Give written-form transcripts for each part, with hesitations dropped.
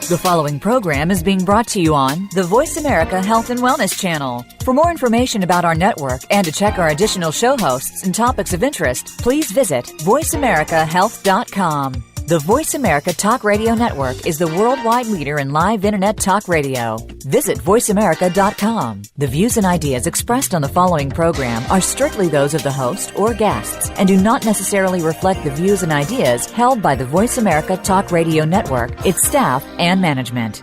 The following program is being brought to you on the VoiceAmerica Health and Wellness Channel. For more information about our network and to check our additional show hosts and topics of interest, please visit voiceamericahealth.com. The Voice America Talk Radio Network is the worldwide leader in live Internet talk radio. Visit voiceamerica.com. The views and ideas expressed on the following program are strictly those of the host or guests and do not necessarily reflect the views and ideas held by the Voice America Talk Radio Network, its staff, and management.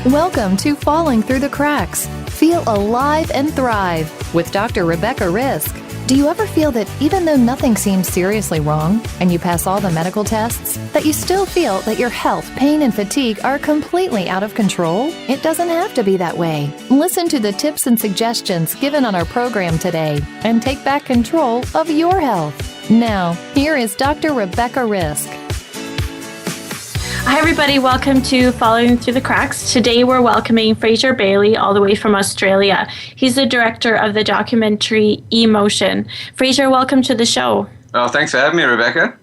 Welcome to Falling Through the Cracks. Feel alive and thrive with Dr. Rebecca Risk. Do you ever feel that even though nothing seems seriously wrong and you pass all the medical tests, that you still feel that your health, pain, and fatigue are completely out of control? It doesn't have to be that way. Listen to the tips and suggestions given on our program today and take back control of your health. Now, here is Dr. Rebecca Risk. Hi everybody, welcome to Falling Through the Cracks. Today we're welcoming Frazer Bailey all the way from Australia. He's the director of the documentary Emotion. Frazer, welcome to the show. Oh, thanks for having me, Rebecca.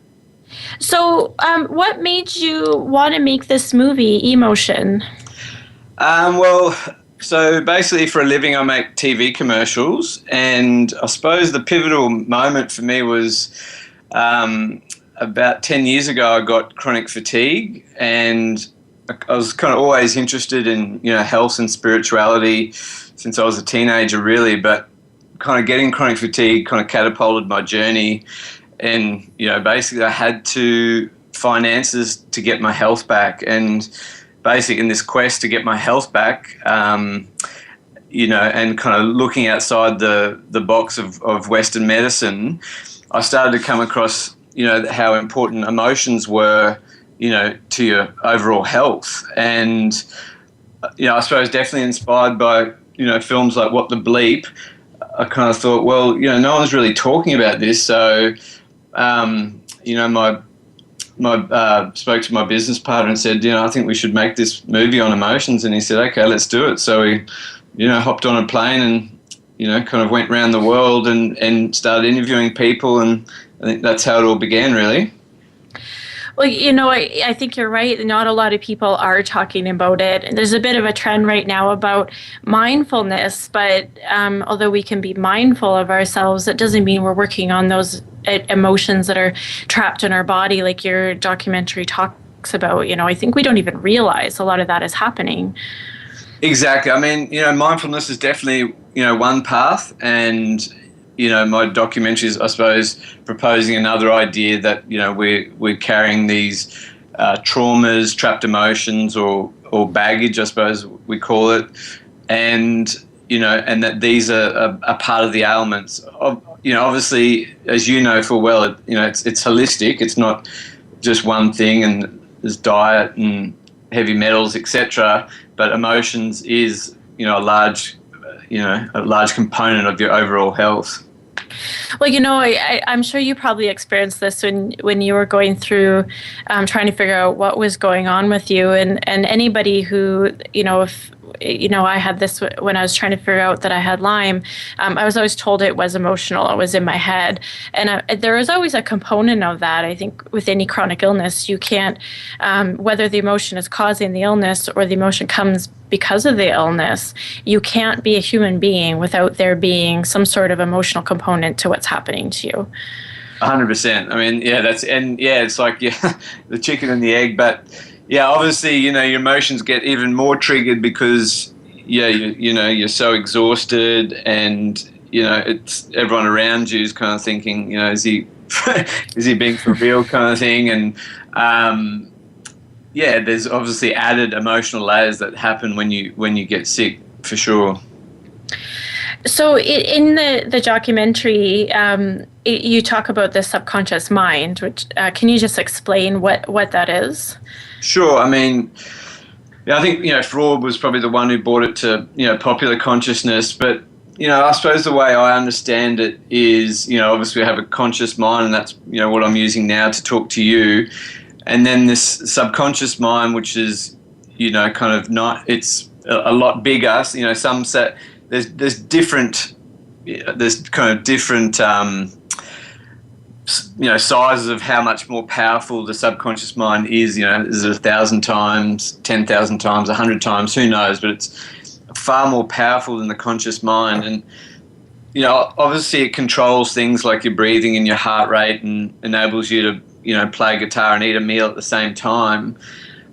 So, what made you want to make this movie, Emotion? So basically for a living I make TV commercials, and I suppose the pivotal moment for me was about 10 years ago. I got chronic fatigue, and I was kind of always interested in, health and spirituality since I was a teenager, really, but kind of getting chronic fatigue kind of catapulted my journey. And, basically I had to finances to get my health back. And basically in this quest to get my health back, and kind of looking outside the box of Western medicine, I started to come across how important emotions were, to your overall health. And, I suppose definitely inspired by, films like What the Bleep, I kind of thought, well, no one's really talking about this. So, spoke to my business partner and said, I think we should make this movie on emotions. And he said, okay, let's do it. So we, hopped on a plane and, kind of went around the world and started interviewing people, and I think that's how it all began, really. Well, I think you're right. Not a lot of people are talking about it. And there's a bit of a trend right now about mindfulness, but although we can be mindful of ourselves, it doesn't mean we're working on those emotions that are trapped in our body, like your documentary talks about. I think we don't even realize a lot of that is happening. Exactly. I mean, mindfulness is definitely, one path, and my documentary is, I suppose, proposing another idea that, we're carrying these traumas, trapped emotions, or baggage, I suppose we call it, and, and that these are a part of the ailments. Obviously, as you know full well, it's holistic. It's not just one thing, and there's diet and heavy metals, etc. But emotions is, a large component of your overall health. Well, I'm sure you probably experienced this when you were going through trying to figure out what was going on with you, and anybody who, if I had this when I was trying to figure out that I had Lyme. I was always told it was emotional. It was in my head. And there is always a component of that. I think with any chronic illness, you can't, whether the emotion is causing the illness or the emotion comes because of the illness, you can't be a human being without there being some sort of emotional component to what's happening to you. 100%. I mean, it's like the chicken and the egg, but yeah, obviously, your emotions get even more triggered because, you're so exhausted, and, it's everyone around you is kind of thinking, is he is he being for real kind of thing, and there's obviously added emotional layers that happen when you get sick, for sure. So in the documentary, you talk about the subconscious mind, which can you just explain what that is? Sure. I mean, I think, Freud was probably the one who brought it to, popular consciousness. But, I suppose the way I understand it is, obviously we have a conscious mind, and that's, what I'm using now to talk to you. And then this subconscious mind, which is, kind of not, it's a lot bigger. Some say there's kind of different sizes of how much more powerful the subconscious mind is. Is it 1,000 times, 10,000 times, 100 times? Who knows? But it's far more powerful than the conscious mind. And obviously it controls things like your breathing and your heart rate, and enables you to play guitar and eat a meal at the same time.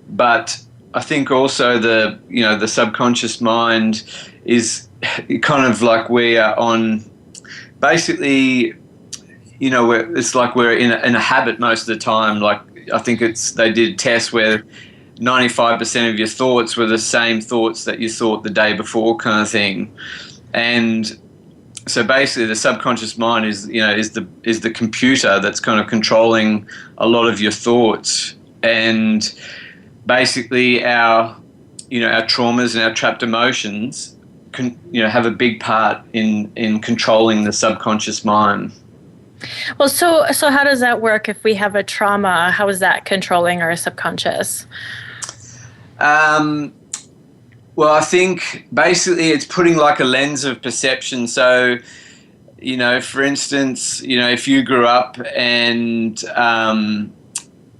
But I think also the subconscious mind is kind of like we are on, basically, it's like we're in a habit most of the time. Like, I think they did tests where 95% of your thoughts were the same thoughts that you thought the day before, kind of thing. And so basically the subconscious mind is the computer that's kind of controlling a lot of your thoughts. And basically our traumas and our trapped emotions have a big part in controlling the subconscious mind. Well, so how does that work if we have a trauma? How is that controlling our subconscious? Well, I think basically it's putting like a lens of perception. So, for instance, if you grew up and,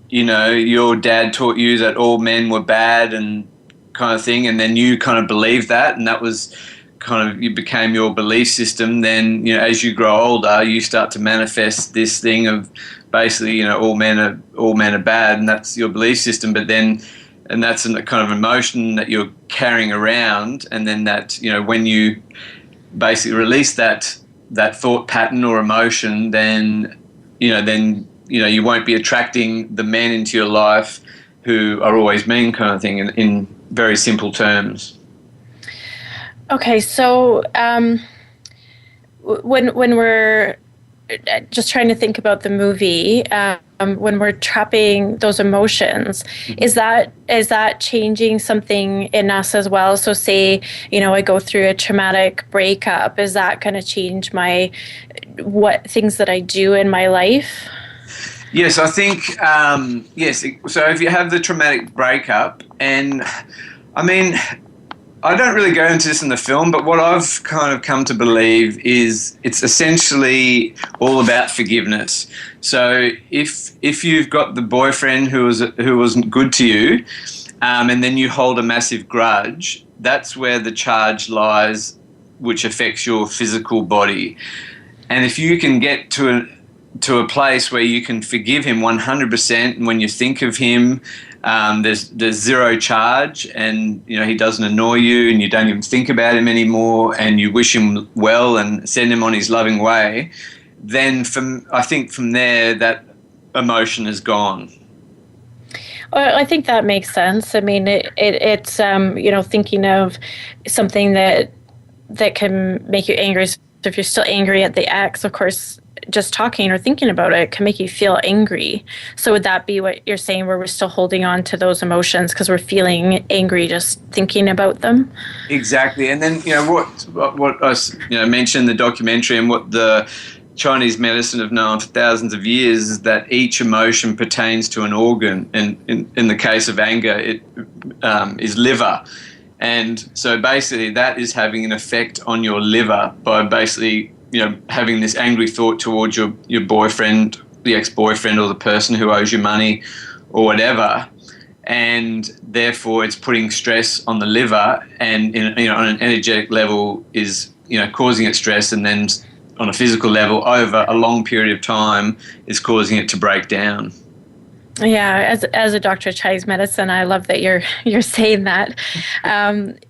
your dad taught you that all men were bad and kind of thing, and then you kind of believed that, and that was kind of, you became your belief system, then, as you grow older, you start to manifest this thing of basically, all men are bad, and that's your belief system. But then, and that's a kind of emotion that you're carrying around, and then that, when you basically release that thought pattern or emotion, then you won't be attracting the men into your life who are always mean, kind of thing, in very simple terms. Okay, so when we're just trying to think about the movie, when we're trapping those emotions, is that changing something in us as well? So say, I go through a traumatic breakup, is that going to change what things that I do in my life? Yes, I think, yes. So if you have the traumatic breakup, and I mean, I don't really go into this in the film, but what I've kind of come to believe is it's essentially all about forgiveness. So if you've got the boyfriend who wasn't good to you, and then you hold a massive grudge, that's where the charge lies, which affects your physical body. And if you can get to a place where you can forgive him 100%, and when you think of him, there's zero charge, and he doesn't annoy you, and you don't even think about him anymore, and you wish him well and send him on his loving way, then I think from there that emotion is gone. Well, I think that makes sense. I mean, it's thinking of something that can make you angry. So if you're still angry at the ex, of course, just talking or thinking about it can make you feel angry. So would that be what you're saying, where we're still holding on to those emotions because we're feeling angry just thinking about them? Exactly. And then, what I mentioned in the documentary, and what the Chinese medicine have known for thousands of years, is that each emotion pertains to an organ. And in the case of anger, it is liver. And so basically that is having an effect on your liver by basically having this angry thought towards your boyfriend, the ex-boyfriend, or the person who owes you money or whatever. And therefore it's putting stress on the liver, and on an energetic level is causing it stress, and then on a physical level over a long period of time is causing it to break down. Yeah, as a doctor of Chinese medicine, I love that you're saying that, and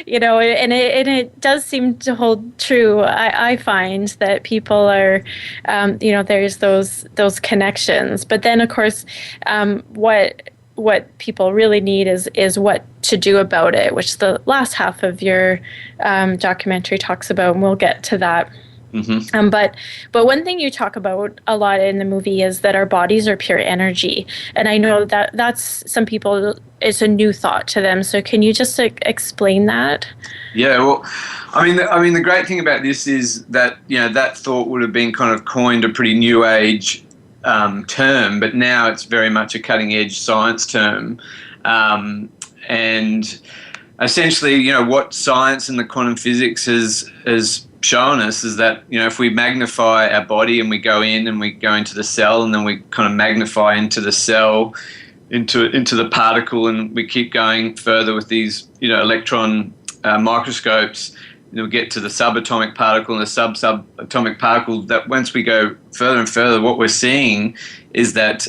it does seem to hold true. I find that people are, there's those connections, but then of course, what people really need is what to do about it, which the last half of your documentary talks about, and we'll get to that. Mm-hmm. But one thing you talk about a lot in the movie is that our bodies are pure energy, and I know that's some people, it's a new thought to them. So can you just explain that? Yeah, well, I mean, the great thing about this is that that thought would have been kind of coined a pretty new age term, but now it's very much a cutting edge science term, and essentially, what science and the quantum physics has shown us is that, if we magnify our body and we go into the cell, and then we kind of magnify into the cell, into the particle, and we keep going further with these, electron microscopes, we get to the subatomic particle and the subatomic particle, that once we go further and further, what we're seeing is that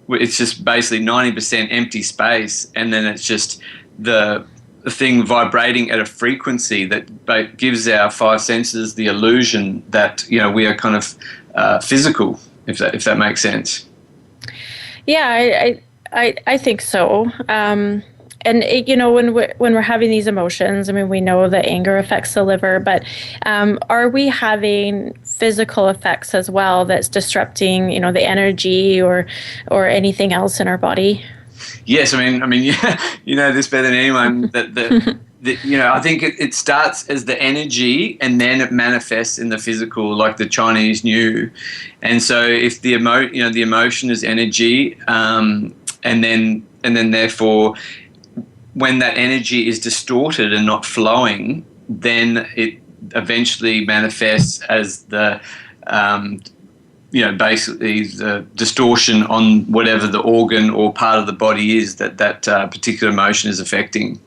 it's just basically 90% empty space, and then it's just the thing vibrating at a frequency that gives our five senses the illusion that we are kind of physical, if that makes sense. Yeah, I think so. And when we're having these emotions, I mean, we know that anger affects the liver, but are we having physical effects as well that's disrupting the energy or anything else in our body? Yes, I mean, you know this better than anyone. I think it starts as the energy, and then it manifests in the physical, like the Chinese knew. And so, if the emotion is energy, and then therefore, when that energy is distorted and not flowing, then it eventually manifests as the basically the distortion on whatever the organ or part of the body is that particular emotion is affecting.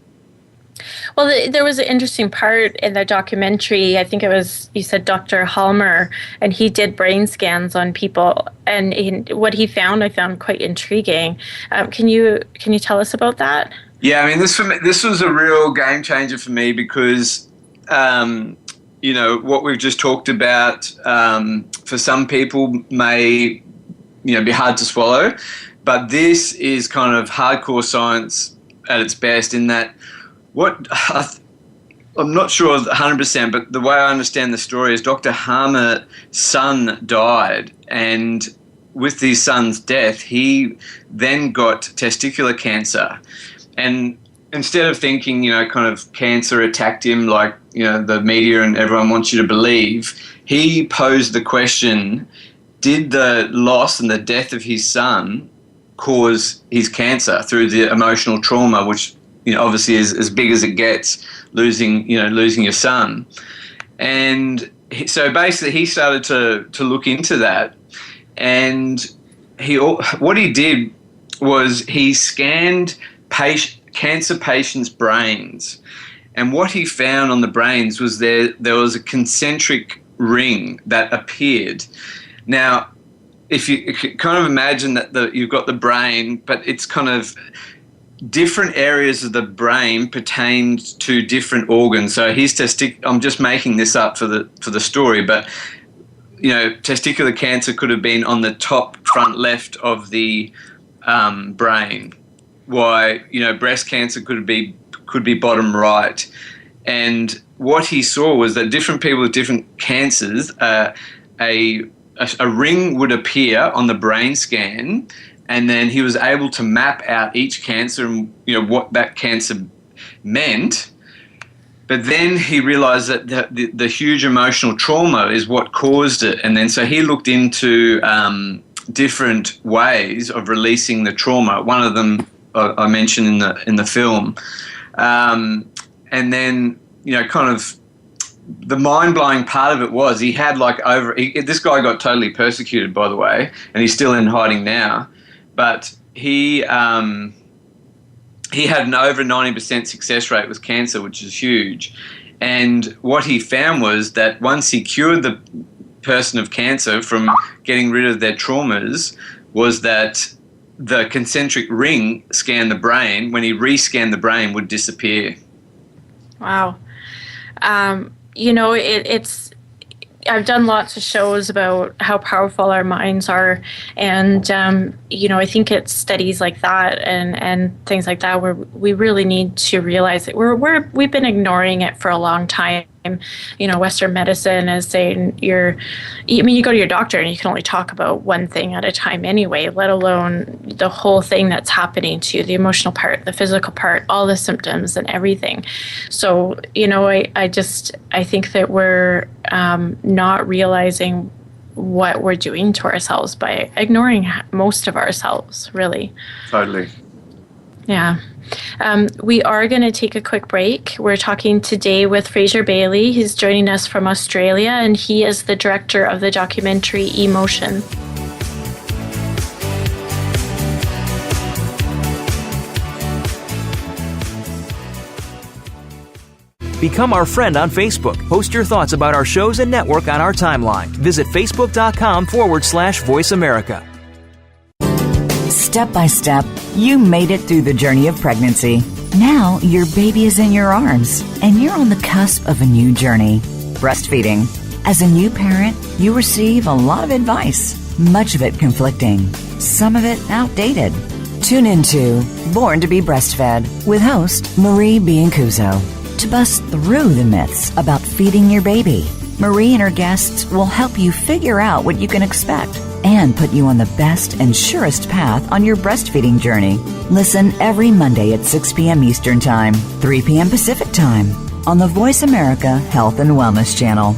Well, there was an interesting part in the documentary. I think it was, you said Dr. Halmer, and he did brain scans on people, and what he found, I found quite intriguing. Can you tell us about that? Yeah, I mean, this was a real game changer for me because, what we've just talked about, for some people may, be hard to swallow, but this is kind of hardcore science at its best in that I'm not sure 100%, but the way I understand the story is Dr. Harmer's son died, and with his son's death, he then got testicular cancer. And instead of thinking, kind of cancer attacked him like, the media and everyone wants you to believe, he posed the question, did the loss and the death of his son cause his cancer through the emotional trauma, which, obviously is as big as it gets, losing your son. And so basically he started to look into that, and what he did was he scanned cancer patients' brains, and what he found on the brains was there was a concentric ring that appeared. Now, if you kind of imagine that you've got the brain, but it's kind of different areas of the brain pertained to different organs. So I'm just making this up for the story, but testicular cancer could have been on the top front left of the brain. Why breast cancer could be bottom right. And what he saw was that different people with different cancers, a ring would appear on the brain scan, and then he was able to map out each cancer and what that cancer meant. But then he realized that the huge emotional trauma is what caused it. And then so he looked into different ways of releasing the trauma. One of them I mentioned in the film. And then, kind of the mind-blowing part of it was he had this guy got totally persecuted, by the way, and he's still in hiding now. But he had an over 90% success rate with cancer, which is huge. And what he found was that once he cured the person of cancer from getting rid of their traumas, was that the concentric ring scanned the brain. When he rescanned the brain, would disappear. Wow. It's I've done lots of shows about how powerful our minds are, and I think it's studies like that and things like that where we really need to realize that we've been ignoring it for a long time. Western medicine is saying you go to your doctor and you can only talk about one thing at a time anyway, let alone the whole thing that's happening to you, the emotional part, the physical part, all the symptoms and everything. So, I think that we're not realizing what we're doing to ourselves by ignoring most of ourselves, really. Totally. Yeah. We are going to take a quick break. We're talking today with Frazer Bailey. He's joining us from Australia, and he is the director of the documentary Emotion. Become our friend on Facebook. Post your thoughts about our shows and network on our timeline. Visit facebook.com/Voice America. Step by step, you made it through the journey of pregnancy. Now your baby is in your arms, and you're on the cusp of a new journey, breastfeeding. As a new parent, you receive a lot of advice, much of it conflicting, some of it outdated. Tune into Born to be Breastfed with host Marie Biancuso to bust through the myths about feeding your baby. Marie and her guests will help you figure out what you can expect and put you on the best and surest path on your breastfeeding journey. Listen every Monday at 6 p.m. Eastern Time, 3 p.m. Pacific Time on the Voice America Health and Wellness Channel.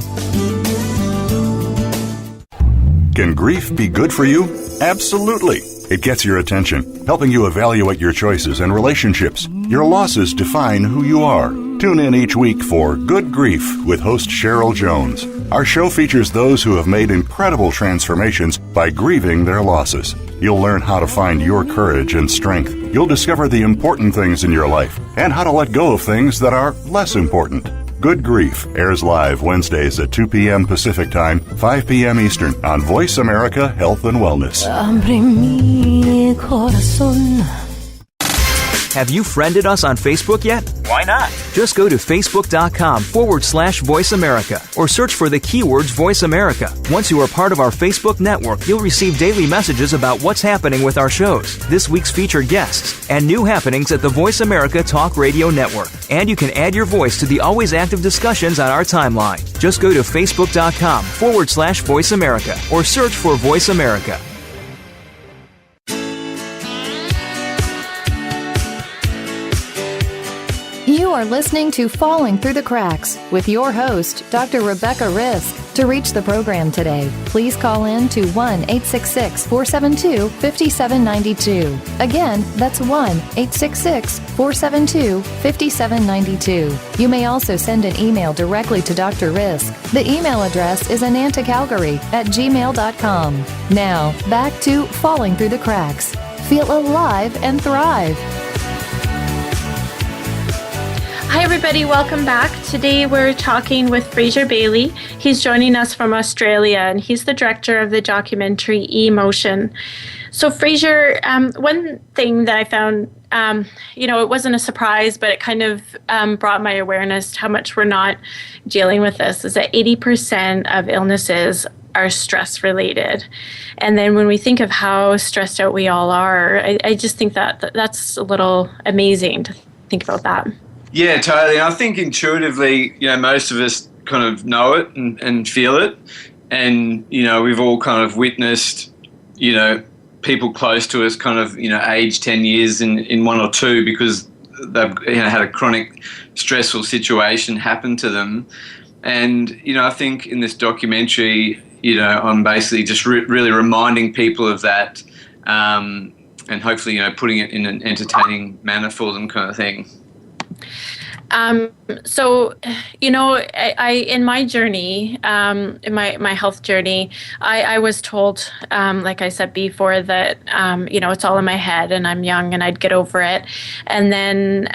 Can grief be good for you? Absolutely. It gets your attention, helping you evaluate your choices and relationships. Your losses define who you are. Tune in each week for Good Grief with host Cheryl Jones. Our show features those who have made incredible transformations by grieving their losses. You'll learn how to find your courage and strength. You'll discover the important things in your life and how to let go of things that are less important. Good Grief airs live Wednesdays at 2 p.m. Pacific Time, 5 p.m. Eastern on Voice America Health and Wellness. Have you friended us on Facebook yet? Why not? Just go to facebook.com/Voice America or search for the keywords Voice America. Once you are part of our Facebook network, you'll receive daily messages about what's happening with our shows, this week's featured guests, and new happenings at the Voice America Talk Radio Network. And you can add your voice to the always active discussions on our timeline. Just go to facebook.com/Voice America or search for Voice America. You are listening to Falling Through the Cracks with your host, Dr. Rebecca Risk. To reach the program today, please call in to 1-866-472-5792. Again, that's 1-866-472-5792. You may also send an email directly to Dr. Risk. The email address is anantacalgary@gmail.com. Now, back to Falling Through the Cracks. Feel alive and thrive. Hi, everybody. Welcome back. Today we're talking with Frazer Bailey. He's joining us from Australia, and he's the director of the documentary Emotion. So, Frazer, one thing that I found, it wasn't a surprise, but it kind of brought my awareness to how much we're not dealing with this, is that 80% of illnesses are stress-related. And then when we think of how stressed out we all are, I just think that's a little amazing to think about that. Yeah, totally. I think intuitively, most of us kind of know it and feel it. And, we've all kind of witnessed, people close to us kind of, age 10 years in one or two because they've had a chronic stressful situation happen to them. And, I think in this documentary, I'm basically just really reminding people of that and hopefully, putting it in an entertaining manner for them kind of thing. So, I in my journey, in my health journey, I was told, like I said before, that, it's all in my head and I'm young and I'd get over it. And then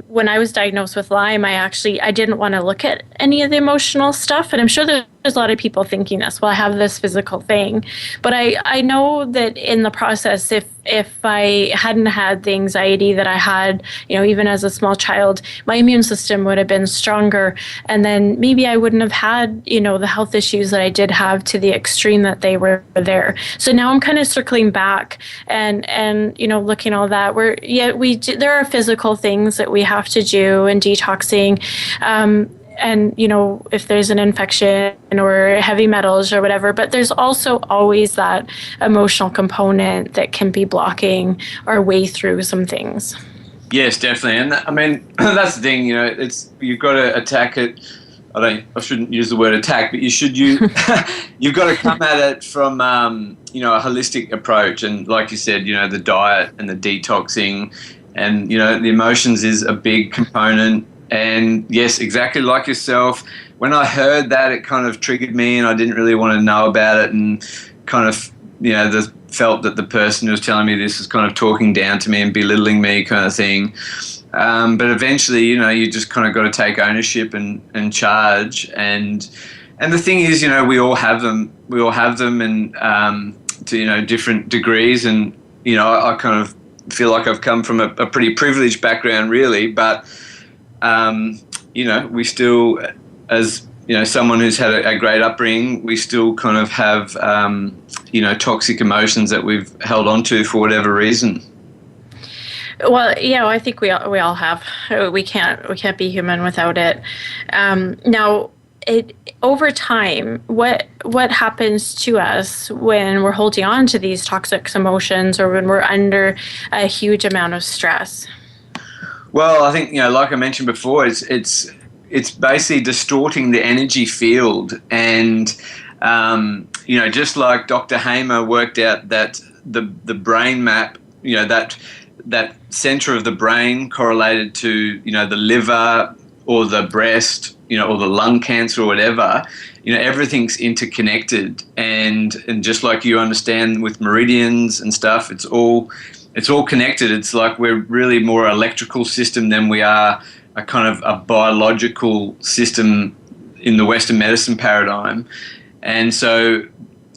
when I was diagnosed with Lyme, I didn't want to look at any of the emotional stuff. And I'm sure there's a lot of people thinking this, well, I have this physical thing. But I know that in the process, if I hadn't had the anxiety that I had, even as a small child, my immune system would have been stronger. And then maybe I wouldn't have had, the health issues that I did have to the extreme that they were there. So now I'm kind of circling back and looking at all that. There are physical things that we have to do and detoxing. And, if there's an infection or heavy metals or whatever, but there's also always that emotional component that can be blocking our way through some things. Yes, definitely. And I mean, that's the thing, you've got to attack it I shouldn't use the word attack, but you've got to come at it from, a holistic approach. And like you said, the diet and the detoxing and, the emotions is a big component. And yes, exactly like yourself, when I heard that, it kind of triggered me and I didn't really want to know about it, and kind of, felt that the person who was telling me this was kind of talking down to me and belittling me kind of thing. But eventually, you just kind of got to take ownership and charge. And the thing is, we all have them. We all have them, and to different degrees. And I kind of feel like I've come from a pretty privileged background, really. But we still, as someone who's had a great upbringing, we still kind of have toxic emotions that we've held on to for whatever reason. Well, yeah, I think we all have. We can't be human without it. Now, over time, what happens to us when we're holding on to these toxic emotions, or when we're under a huge amount of stress? Well, I think like I mentioned before, it's basically distorting the energy field, and just like Dr. Hamer worked out that the brain map, that center of the brain correlated to, the liver or the breast, or the lung cancer or whatever, everything's interconnected. And just like you understand with meridians and stuff, it's all connected. It's like we're really more electrical system than we are a kind of a biological system in the Western medicine paradigm. And so,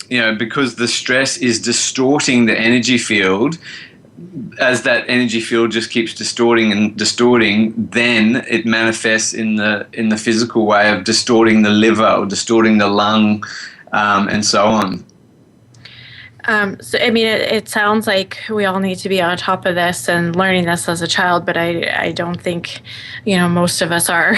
because the stress is distorting the energy field, as that energy field just keeps distorting, then it manifests in the physical way of distorting the liver or distorting the lung, and so on. So, I mean, it sounds like we all need to be on top of this and learning this as a child, but I don't think, most of us are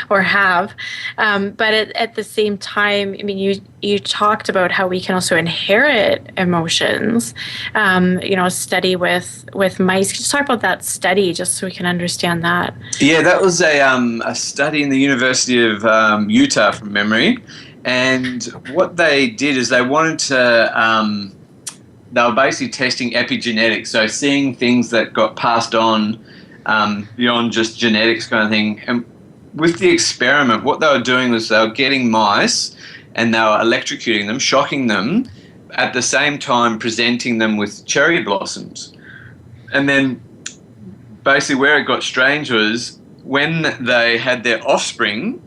or have. But at the same time, I mean, you talked about how we can also inherit emotions, a study with mice. Could you talk about that study just so we can understand that? Yeah, that was a study in the University of Utah from memory. And what they did is they wanted to, they were basically testing epigenetics, so seeing things that got passed on beyond just genetics kind of thing. And with the experiment, what they were doing was they were getting mice and they were electrocuting them, shocking them, at the same time presenting them with cherry blossoms. And then basically where it got strange was when they had their offspring,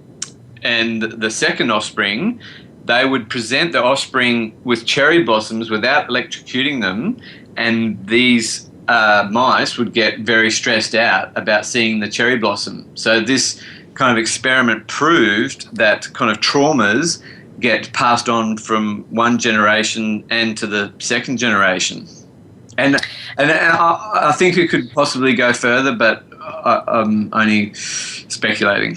and the second offspring, they would present the offspring with cherry blossoms without electrocuting them, and these mice would get very stressed out about seeing the cherry blossom. So this kind of experiment proved that kind of traumas get passed on from one generation and to the second generation. And I think it could possibly go further, but I'm only speculating.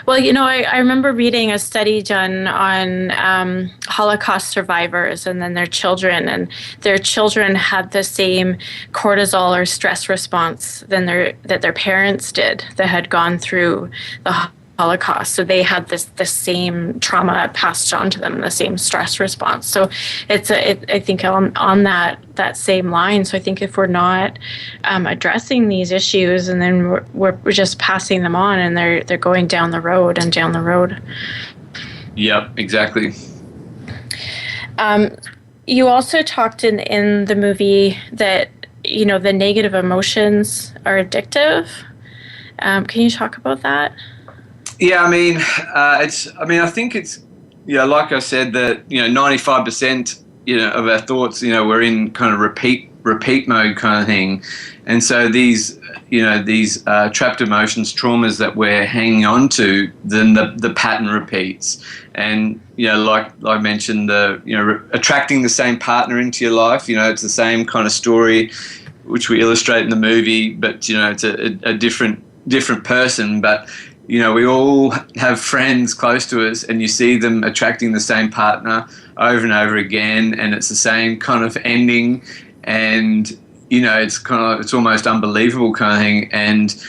Well, I remember reading a study done on Holocaust survivors and then their children, and their children had the same cortisol or stress response that their parents did that had gone through the Holocaust. So they had the same trauma passed on to them, the same stress response. So I think on that same line. So I think if we're not addressing these issues, and then we're just passing them on, and they're going down the road and down the road. Yep, exactly. You also talked in the movie that the negative emotions are addictive. Can you talk about that? Yeah, I mean, I think it's, like I said, that 95%, of our thoughts, we're in kind of repeat mode kind of thing, and so these trapped emotions, traumas that we're hanging on to, then the pattern repeats, and like I mentioned, attracting the same partner into your life, it's the same kind of story, which we illustrate in the movie, but it's a different person, but. We all have friends close to us, and you see them attracting the same partner over and over again, and it's the same kind of ending, and it's almost unbelievable kind of thing, and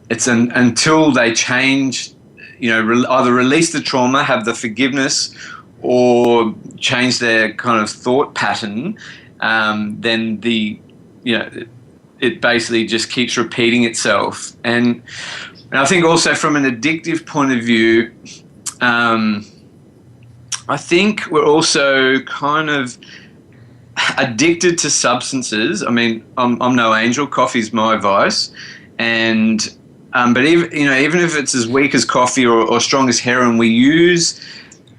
it's until they change, either release the trauma, have the forgiveness, or change their kind of thought pattern, then it basically just keeps repeating itself. And I think also from an addictive point of view, I think we're also kind of addicted to substances. I mean, I'm no angel. Coffee's my vice, but even if it's as weak as coffee or strong as heroin, we use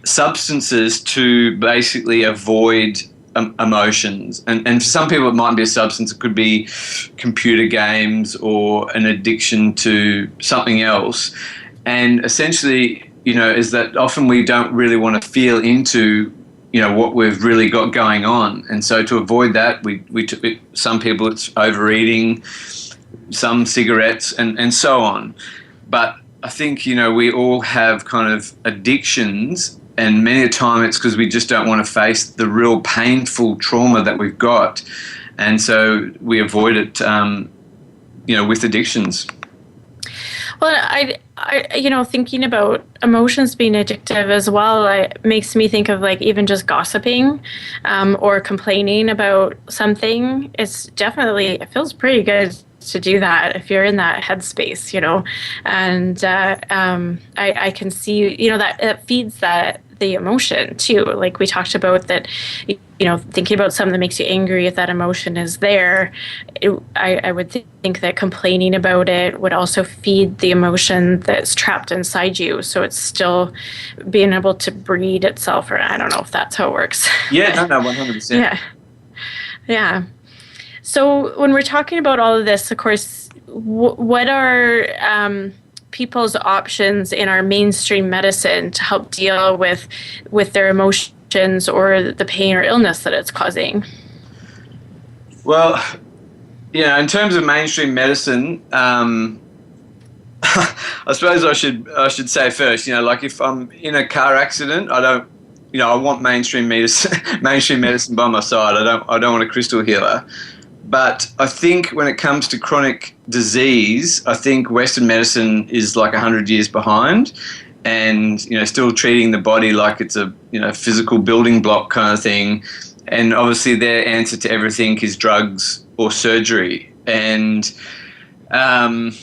substances to basically avoid emotions. And for some people, it might be a substance. It could be computer games or an addiction to something else. And essentially, is that often we don't really want to feel into what we've really got going on. And so to avoid that, some people it's overeating, some cigarettes, and so on. But I think, we all have kind of addictions, and many a time it's because we just don't want to face the real painful trauma that we've got. And so we avoid it, with addictions. Well, I thinking about emotions being addictive as well, it makes me think of like even just gossiping or complaining about something. It feels pretty good to do that if you're in that headspace, and I can see, that it feeds the emotion too. Like we talked about that, thinking about something that makes you angry, if that emotion is there, I would think that complaining about it would also feed the emotion that's trapped inside you. So it's still being able to breed itself, or I don't know if that's how it works. Yeah, no, 100%. Yeah. So when we're talking about all of this, of course, what are people's options in our mainstream medicine to help deal with their emotions or the pain or illness that it's causing? Well, in terms of mainstream medicine, I suppose I should say first, like if I'm in a car accident, I want mainstream medicine by my side. I don't want a crystal healer. But I think when it comes to chronic disease, I think Western medicine is like 100 years behind, and still treating the body like it's a physical building block kind of thing. And obviously their answer to everything is drugs or surgery. And don't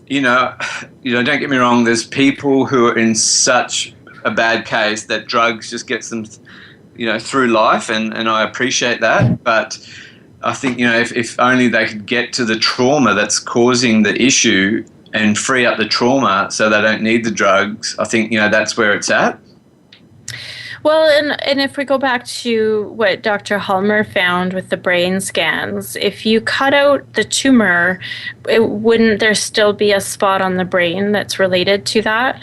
get me wrong, there's people who are in such a bad case that drugs just gets them through life, and I appreciate that. But I think, if only they could get to the trauma that's causing the issue and free up the trauma so they don't need the drugs, I think, that's where it's at. Well, and if we go back to what Dr. Halmer found with the brain scans, if you cut out the tumor, wouldn't there still be a spot on the brain that's related to that?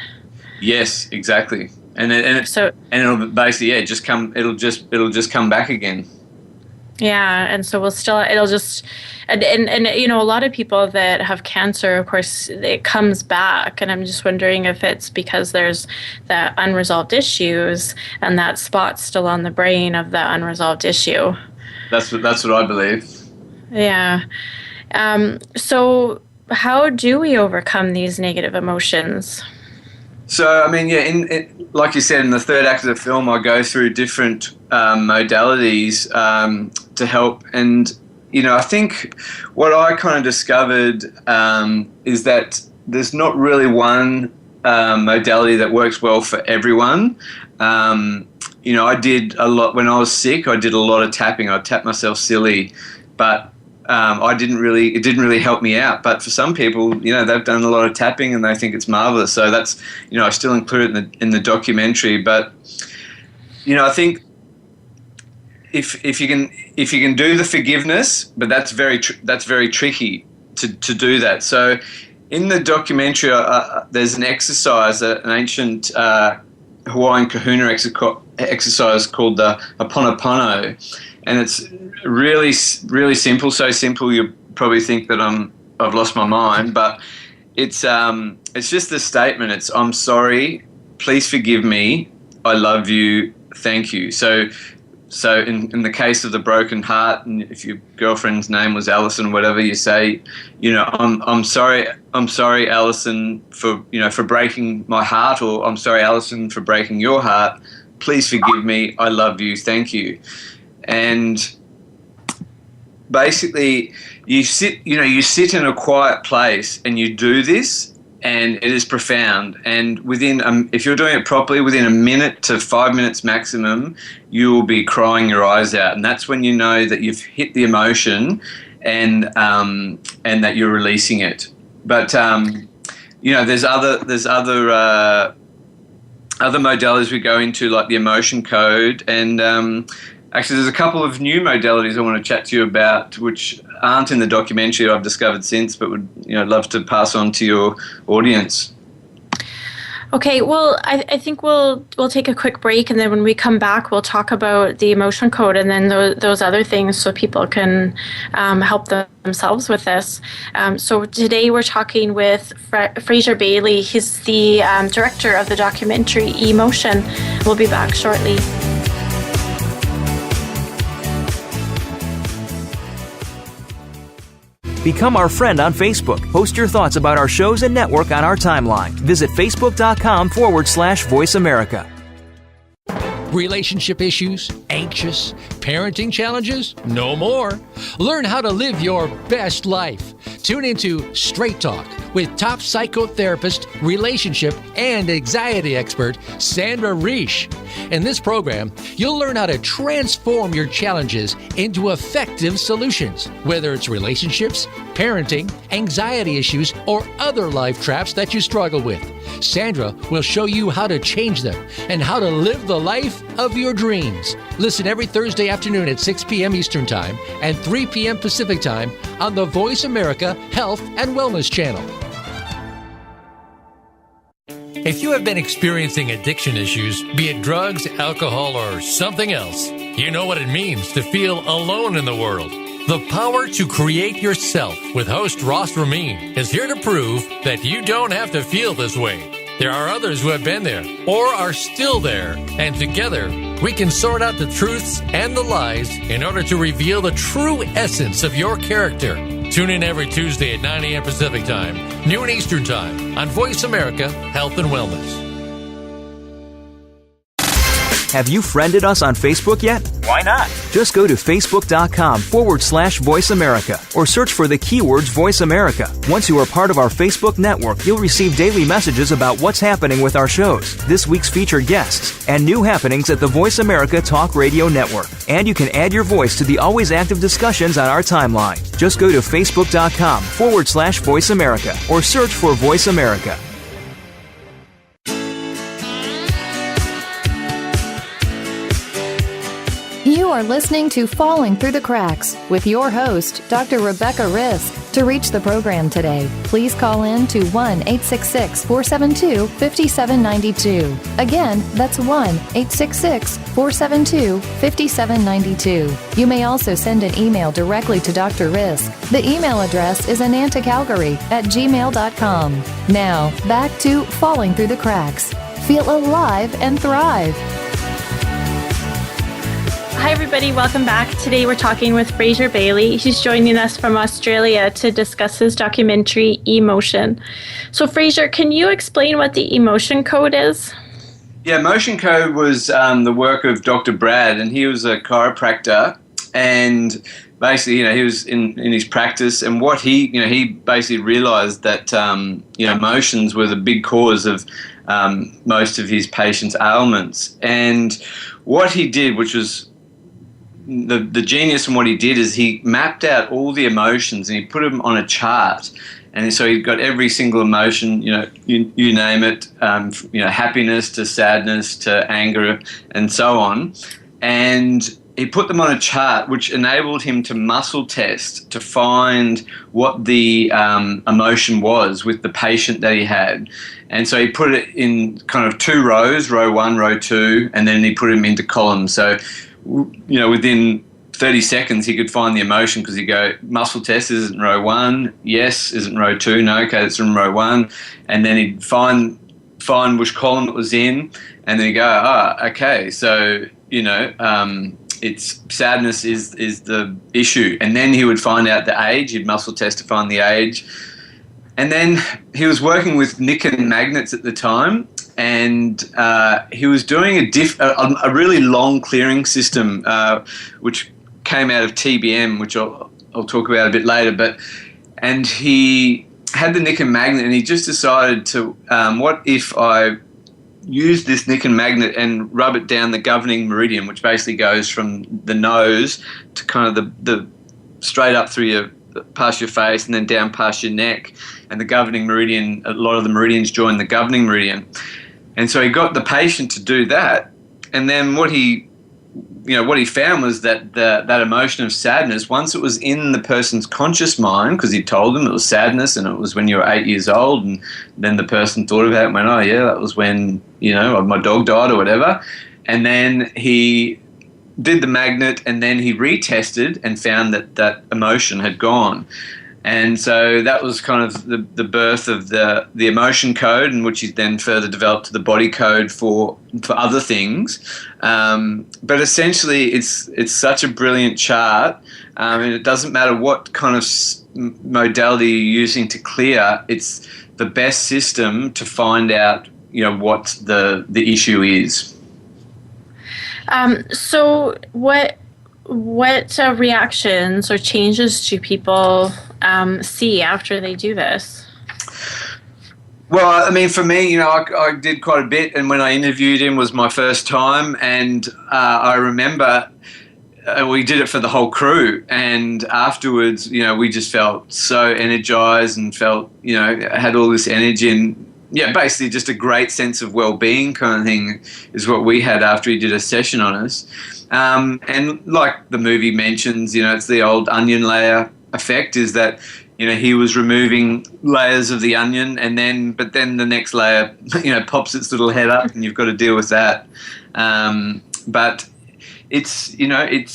Yes, exactly. And it'll basically it'll just come back again. Yeah, and so it'll just, and a lot of people that have cancer, of course, it comes back, and I'm just wondering if it's because there's that unresolved issues and that spot's still on the brain of the unresolved issue. That's what I believe. Yeah. So how do we overcome these negative emotions? So, I mean, like you said, in the third act of the film, I go through different modalities to help. And, I think what I kind of discovered is that there's not really one modality that works well for everyone. I did a lot when I was sick. I did a lot of tapping. I tapped myself silly, but it didn't really help me out. But for some people, they've done a lot of tapping and they think it's marvelous. So that's, I still include it in the documentary. But, I think if you can do the forgiveness, but that's very tricky to do that. So in the documentary, there's an exercise, an ancient Hawaiian kahuna exercise called the Ho'oponopono. And it's really, really simple. So simple you probably think that I've lost my mind. But it's just a statement. It's I'm sorry, please forgive me, I love you, thank you. So So in the case of the broken heart, and if your girlfriend's name was Alison, whatever, you say, I'm sorry, Alison, for breaking my heart, or I'm sorry, Alison, for breaking your heart. Please forgive me. I love you. Thank you. And basically, you sit in a quiet place and you do this, and it is profound. And if you're doing it properly, within a minute to 5 minutes maximum, you will be crying your eyes out. And that's when you know that you've hit the emotion and that you're releasing it. But there's other modalities we go into, like the emotion code, and actually there's a couple of new modalities I want to chat to you about, which aren't in the documentary I've discovered since, but would love to pass on to your audience. Okay, well, I think we'll take a quick break, and then when we come back, we'll talk about the emotion code and then those other things, so people can help themselves with this. So today we're talking with Frazer Bailey. He's the director of the documentary Emotion. We'll be back shortly. Become our friend on Facebook. Post your thoughts about our shows and network on our timeline. Visit facebook.com/Voice America. Relationship issues? Anxious? Parenting challenges? No more. Learn how to live your best life. Tune into Straight Talk with top psychotherapist, relationship, and anxiety expert Sandra Reish. In this program, you'll learn how to transform your challenges into effective solutions, whether it's relationships, parenting, anxiety issues, or other life traps that you struggle with. Sandra will show you how to change them and how to live the life of your dreams. Listen every Thursday afternoon at 6 p.m. Eastern Time and 3 p.m. Pacific Time on the Voice America Health and Wellness Channel. If you have been experiencing addiction issues, be it drugs, alcohol, or something else, you know what it means to feel alone in the world. The Power to Create Yourself with host Ross Ramin is here to prove that you don't have to feel this way. There are others who have been there or are still there, and together we can sort out the truths and the lies in order to reveal the true essence of your character. Tune in every Tuesday at 9 a.m. Pacific Time, noon Eastern Time on Voice America Health and Wellness. Have you friended us on Facebook yet? Why not? Just go to facebook.com/Voice America or search for the keywords Voice America. Once you are part of our Facebook network, you'll receive daily messages about what's happening with our shows, this week's featured guests, and new happenings at the Voice America Talk Radio Network. And you can add your voice to the always active discussions on our timeline. Just go to facebook.com/Voice America or search for Voice America. You are listening to Falling Through the Cracks with your host, Dr. Rebecca Risk. To reach the program today, please call in to 1-866-472-5792. Again, that's 1-866-472-5792. You may also send an email directly to Dr. Risk. The email address is anantacalgary@gmail.com. Now, back to Falling Through the Cracks. Feel alive and thrive. Hi, everybody. Welcome back. Today we're talking with Frazer Bailey. He's joining us from Australia to discuss his documentary, Emotion. So, Frazer, can you explain what the emotion code is? Yeah, emotion code was the work of Dr. Brad, and he was a chiropractor. And basically, he was in his practice, and what he basically realized that, emotions were the big cause of most of his patients' ailments. And what he did, which was the genius in what he did, is he mapped out all the emotions and he put them on a chart. And so he got every single emotion, you name it, happiness to sadness to anger and so on. And he put them on a chart, which enabled him to muscle test to find what the emotion was with the patient that he had. And so he put it in kind of two rows, row 1, row 2, and then he put them into columns. So, within 30 seconds, he could find the emotion because he'd go, muscle test, is it in row 1? Yes. Is it in row 2? No. Okay, it's in row 1. And then he'd find which column it was in, and then he'd go, okay. So, it's sadness is the issue. And then he would find out the age. He'd muscle test to find the age. And then he was working with nickel magnets at the time, and he was doing a really long clearing system, which came out of TBM, which I'll talk about a bit later. And he had the nickel magnet, and he just decided to, what if I use this nickel magnet and rub it down the governing meridian, which basically goes from the nose to kind of the straight up through past your face and then down past your neck. And the governing meridian, a lot of the meridians join the governing meridian. And so he got the patient to do that. And then what he found was that that emotion of sadness, once it was in the person's conscious mind, because he told them it was sadness and it was when you were 8 years old, and then the person thought about it and went, oh yeah, that was when, my dog died or whatever. And then he did the magnet, and then he retested and found that emotion had gone. And so that was kind of the birth of the emotion code, in which he then further developed to the body code for other things. But essentially, it's such a brilliant chart, and it doesn't matter what kind of modality you're using to clear. It's the best system to find out, what the issue is. So what reactions or changes do people see after they do this? Well, I mean, for me, I did quite a bit, and when I interviewed him was my first time, and I remember we did it for the whole crew, and afterwards, we just felt so energized and felt, had all this energy, and basically just a great sense of well-being kind of thing is what we had after he did a session on us. And like the movie mentions, it's the old onion layer effect, is that, he was removing layers of the onion, but then the next layer, pops its little head up, and you've got to deal with that. But it's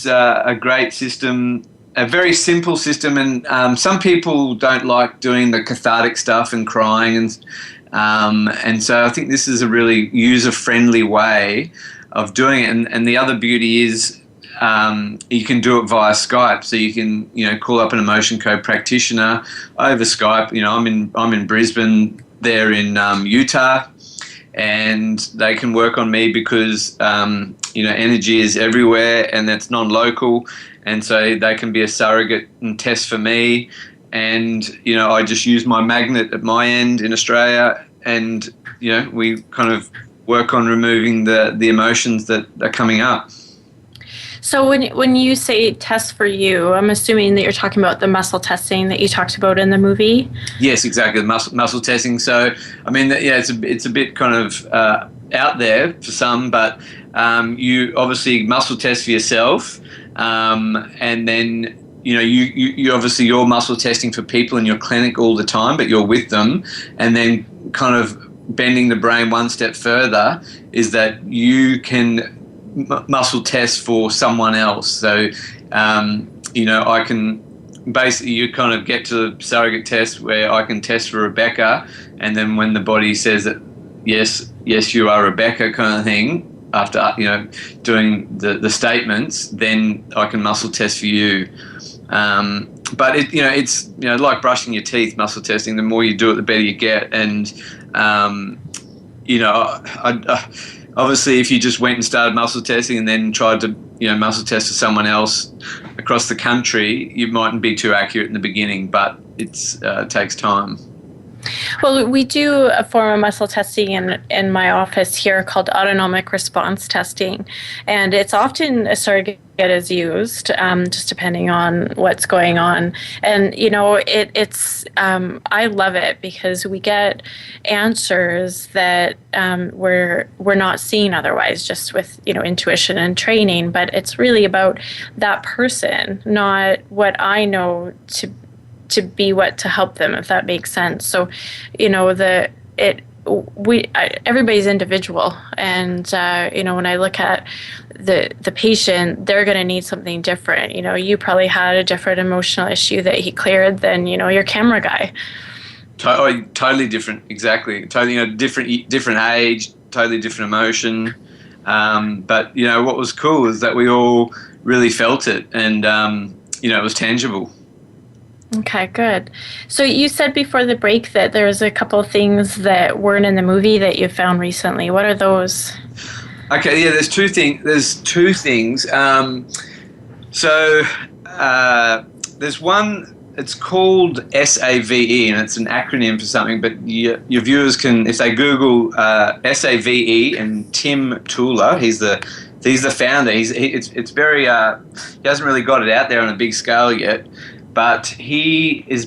a great system, a very simple system, and some people don't like doing the cathartic stuff and crying, and so I think this is a really user-friendly way of doing it. And the other beauty is you can do it via Skype, so you can call up an emotion code practitioner over Skype. I'm in Brisbane, they're in Utah, and they can work on me because energy is everywhere and that's non-local, and so they can be a surrogate and test for me. And I just use my magnet at my end in Australia, and we kind of work on removing the emotions that are coming up. So when you say test for you, I'm assuming that you're talking about the muscle testing that you talked about in the movie? Yes, exactly, muscle testing. So, I mean, it's a bit kind of out there for some, but you obviously muscle test for yourself, and then you obviously you're muscle testing for people in your clinic all the time, but you're with them, and then kind of bending the brain one step further is that you can muscle test for someone else. So, I can basically, you kind of get to the surrogate test where I can test for Rebecca, and then when the body says that yes, you are Rebecca kind of thing, after doing the statements, then I can muscle test for you. But it's like brushing your teeth, muscle testing. The more you do it, the better you get. And obviously, if you just went and started muscle testing and then tried to muscle test for someone else across the country, you mightn't be too accurate in the beginning. But it takes time. Well, we do a form of muscle testing in my office here called autonomic response testing, and it's often a surrogate is used, just depending on what's going on. And it's I love it because we get answers that we're not seeing otherwise, just with intuition and training. But it's really about that person, not what I know to be what to help them, if that makes sense. So, everybody's individual, and when I look at the patient, they're going to need something different. You probably had a different emotional issue that he cleared than your camera guy. Totally different, exactly. Totally different age, totally different emotion. But what was cool is that we all really felt it, and it was tangible. Okay, good. So you said before the break that there was a couple of things that weren't in the movie that you found recently. What are those? Okay, yeah, there's two things. There's one. It's called SAVE, and it's an acronym for something. But your viewers can, if they Google SAVE and Tim Tula, he's the founder. It's very he hasn't really got it out there on a big scale yet, but he is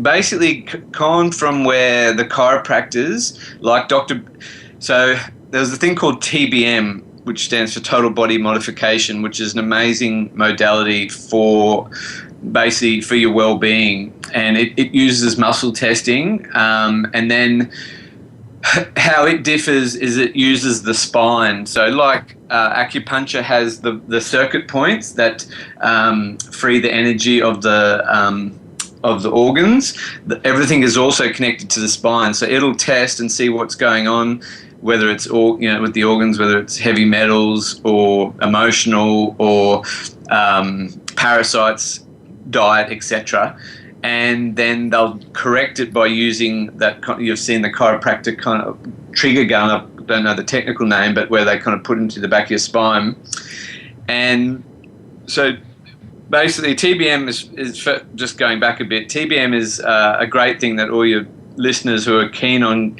basically gone from where the chiropractors like Dr. So there's a thing called TBM, which stands for Total Body Modification, which is an amazing modality for your well-being, and it uses muscle testing, and then how it differs is it uses the spine. So like acupuncture has the circuit points that free the energy of the organs. Everything is also connected to the spine, so it'll test and see what's going on, whether it's all with the organs, whether it's heavy metals or emotional or parasites, diet, etc. And then they'll correct it by using that. You've seen the chiropractic kind of trigger gun. I don't know the technical name, but where they kind of put into the back of your spine. And so basically TBM is just going back a bit. TBM is a great thing that all your listeners who are keen on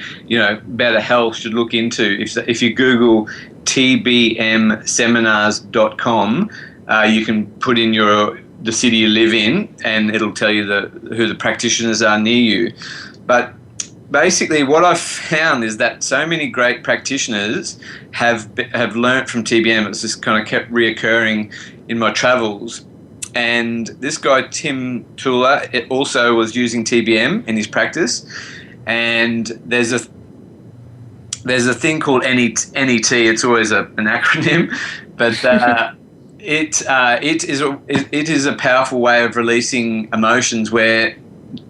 better health should look into. If you Google tbmseminars.com, you can put in the city you live in, and it'll tell you who the practitioners are near you. But basically what I've found is that so many great practitioners have learnt from TBM. It's just kind of kept reoccurring in my travels. And this guy, Tim Tula, also was using TBM in his practice. And there's a thing called NET. It's always an acronym, but it is a powerful way of releasing emotions, where,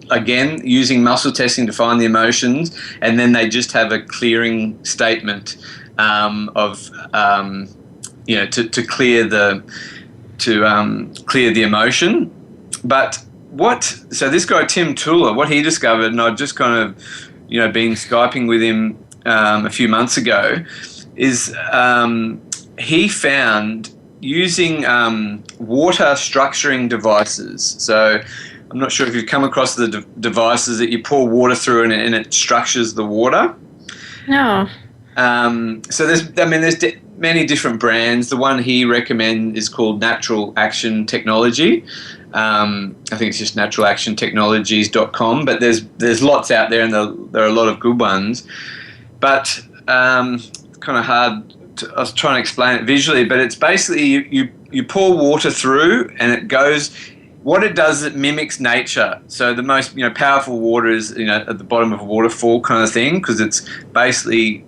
again, using muscle testing to find the emotions, and then they just have a clearing statement to clear the emotion. But so this guy Tim Tula, what he discovered, and I'd just kind of been Skyping with him a few months ago, is he found using water structuring devices. So I'm not sure if you've come across the devices that you pour water through and it structures the water. No. So there's many different brands. The one he recommends is called Natural Action Technology. I think it's just naturalactiontechnologies.com, but there's lots out there, and there are a lot of good ones. But it's kind of hard. I was trying to explain it visually, but it's basically you pour water through, and it goes. What it does is it mimics nature. So the most powerful water is at the bottom of a waterfall kind of thing, because it's basically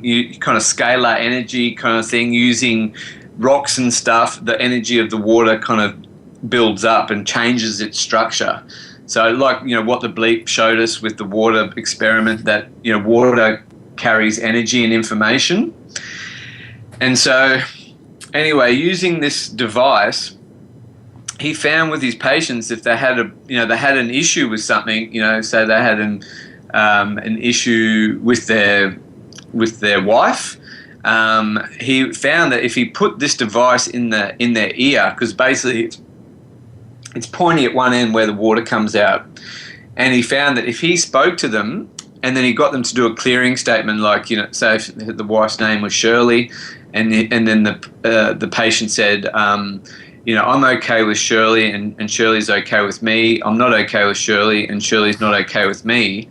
you kind of scalar energy kind of thing, using rocks and stuff. The energy of the water kind of builds up and changes its structure. So like what the bleep showed us with the water experiment, that water carries energy and information. And so anyway, using this device, he found with his patients, if they had an issue with something, say they had an issue with their wife, he found that if he put this device in their ear, because basically it's pointing at one end where the water comes out, and he found that if he spoke to them and then he got them to do a clearing statement, like say if the wife's name was Shirley, and then the patient said, I'm okay with Shirley, and Shirley's okay with me. I'm not okay with Shirley, and Shirley's not okay with me.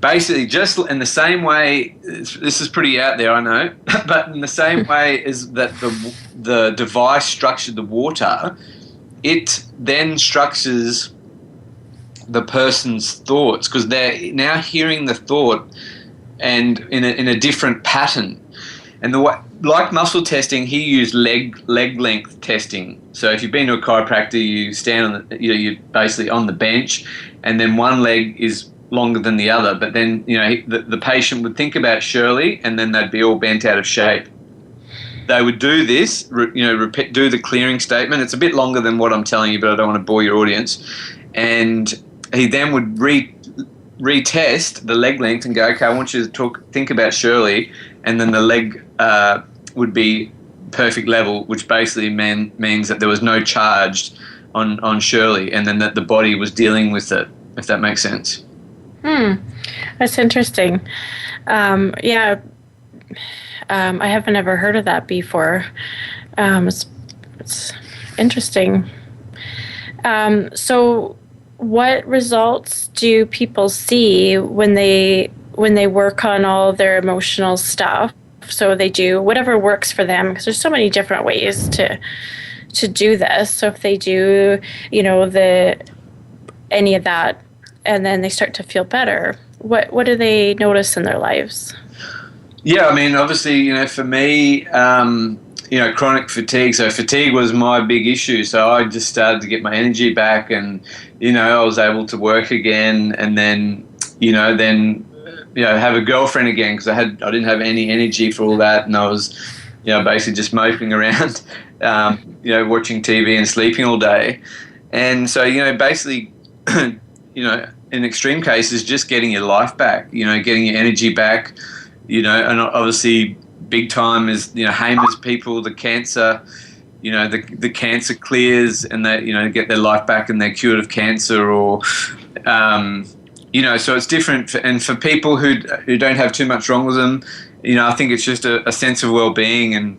Basically, just in the same way, this is pretty out there, I know, but in the same way as that the device structured the water, it then structures the person's thoughts, because they're now hearing the thought and in a different pattern. And like muscle testing, he used leg length testing. So if you've been to a chiropractor, you stand you're basically on the bench, and then one leg is longer than the other. But then the patient would think about Shirley, and then they'd be all bent out of shape. they would do this, do the clearing statement. It's a bit longer than what I'm telling you, but I don't want to bore your audience. And he then would retest the leg length and go, okay, I want you to think about Shirley, and then the leg would be perfect level, which basically means that there was no charge on Shirley, and then that the body was dealing with it, if that makes sense. That's interesting. I haven't ever heard of that before. It's interesting. So what results do people see when they work on all their emotional stuff? So they do whatever works for them, because there's so many different ways to do this. So if they do, any of that, and then they start to feel better, what do they notice in their lives? Yeah, I mean, obviously, for me, chronic fatigue. So fatigue was my big issue. So I just started to get my energy back, and I was able to work again, and then have a girlfriend again, because I didn't have any energy for all that, and I was basically just moping around, watching TV and sleeping all day. And so basically in extreme cases, just getting your life back, getting your energy back, and obviously big time is Hamer's people, the cancer, the cancer clears, and they get their life back and they're cured of cancer, or so it's different. And for people who don't have too much wrong with them, I think it's just a sense of well-being and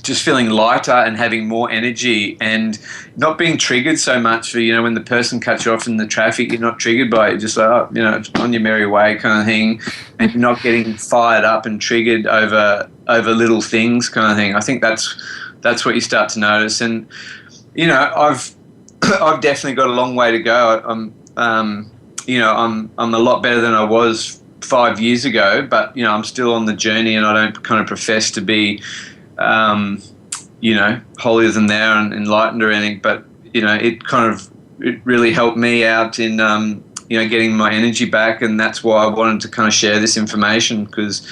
just feeling lighter and having more energy and not being triggered so much for, when the person cuts you off in the traffic, you're not triggered by it. You're just like, it's on your merry way kind of thing, and you're not getting fired up and triggered over little things kind of thing. I think that's what you start to notice. And, I've definitely got a long way to go. I'm a lot better than I was 5 years ago, but, I'm still on the journey, and I don't kind of profess to be, holier than thou and enlightened or anything, but, it really helped me out in, getting my energy back, and that's why I wanted to kind of share this information, because,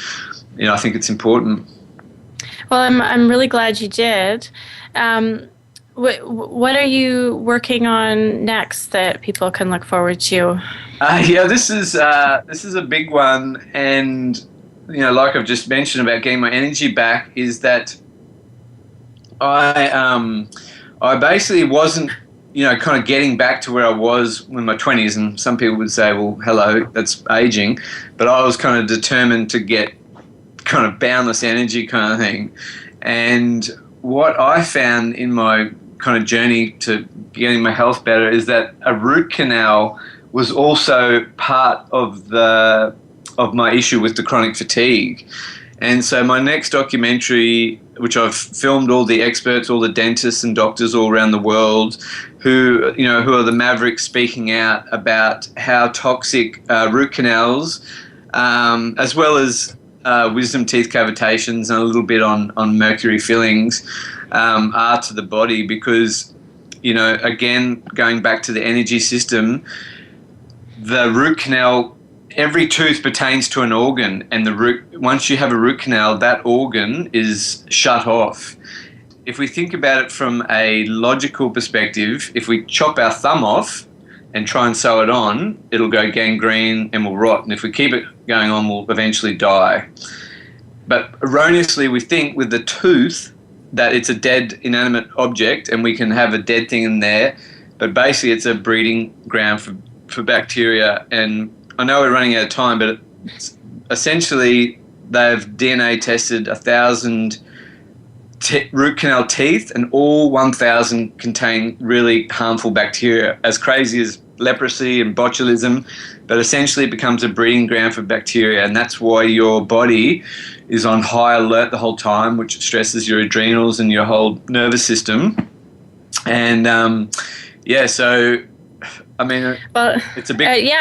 I think it's important. Well, I'm really glad you did. What are you working on next that people can look forward to? This is a big one, and like I've just mentioned about getting my energy back, is that I basically wasn't kind of getting back to where I was in my 20s, and some people would say, well, hello, that's aging, but I was kind of determined to get kind of boundless energy kind of thing. And what I found in my kind of journey to getting my health better is that a root canal was also part of my issue with the chronic fatigue. And so my next documentary, which I've filmed all the experts, all the dentists and doctors all around the world who are the mavericks speaking out about how toxic root canals, as well as wisdom teeth cavitations and a little bit on mercury fillings, are to the body, because, again, going back to the energy system, the root canal, every tooth pertains to an organ, and once you have a root canal, that organ is shut off. If we think about it from a logical perspective, if we chop our thumb off and try and sew it on, it'll go gangrene and will rot. And if we keep it going on, we'll eventually die. But erroneously, we think with the tooth that it's a dead, inanimate object and we can have a dead thing in there. But basically, it's a breeding ground for bacteria. And I know we're running out of time, but essentially, they've DNA tested 1,000 root canal teeth, and all 1,000 contain really harmful bacteria, as crazy as leprosy and botulism, but essentially it becomes a breeding ground for bacteria, and that's why your body is on high alert the whole time, which stresses your adrenals and your whole nervous system. And so I mean, it's a big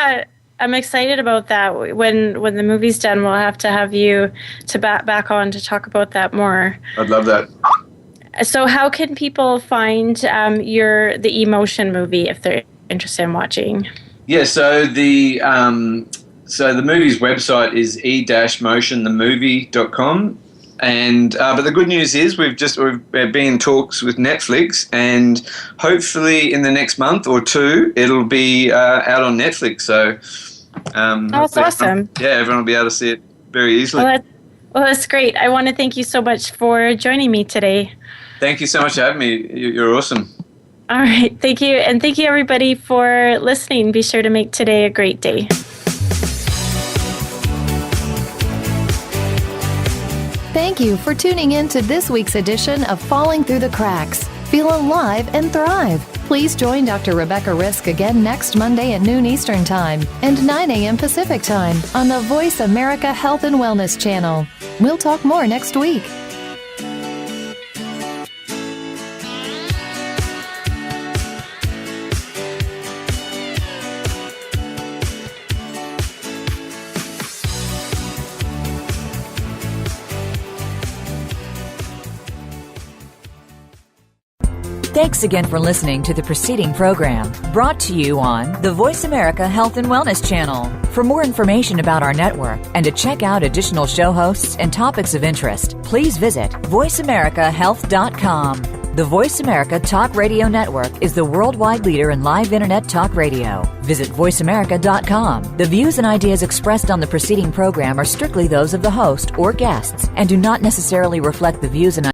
I'm excited about that. When the movie's done, we'll have to have you to back on to talk about that more. I'd love that. So how can people find the emotion movie if they're interested in watching? Yeah, so the movie's website is e-motionthemovie.com, And but the good news is we've been in talks with Netflix, and hopefully in the next month or two it'll be out on Netflix. So that's awesome. Everyone will be able to see it very easily. Well, that's great. I want to thank you so much for joining me today. Thank you so much for having me. You're awesome. All right. Thank you. And thank you, everybody, for listening. Be sure to make today a great day. Thank you for tuning in to this week's edition of Falling Through the Cracks. Feel alive and thrive. Please join Dr. Rebecca Risk again next Monday at noon Eastern Time and 9 a.m. Pacific Time on the Voice America Health and Wellness channel. We'll talk more next week. Thanks again for listening to the preceding program, brought to you on the Voice America Health and Wellness channel. For more information about our network and to check out additional show hosts and topics of interest, please visit voiceamericahealth.com. The Voice America Talk Radio Network is the worldwide leader in live Internet talk radio. Visit voiceamerica.com. The views and ideas expressed on the preceding program are strictly those of the host or guests and do not necessarily reflect the views and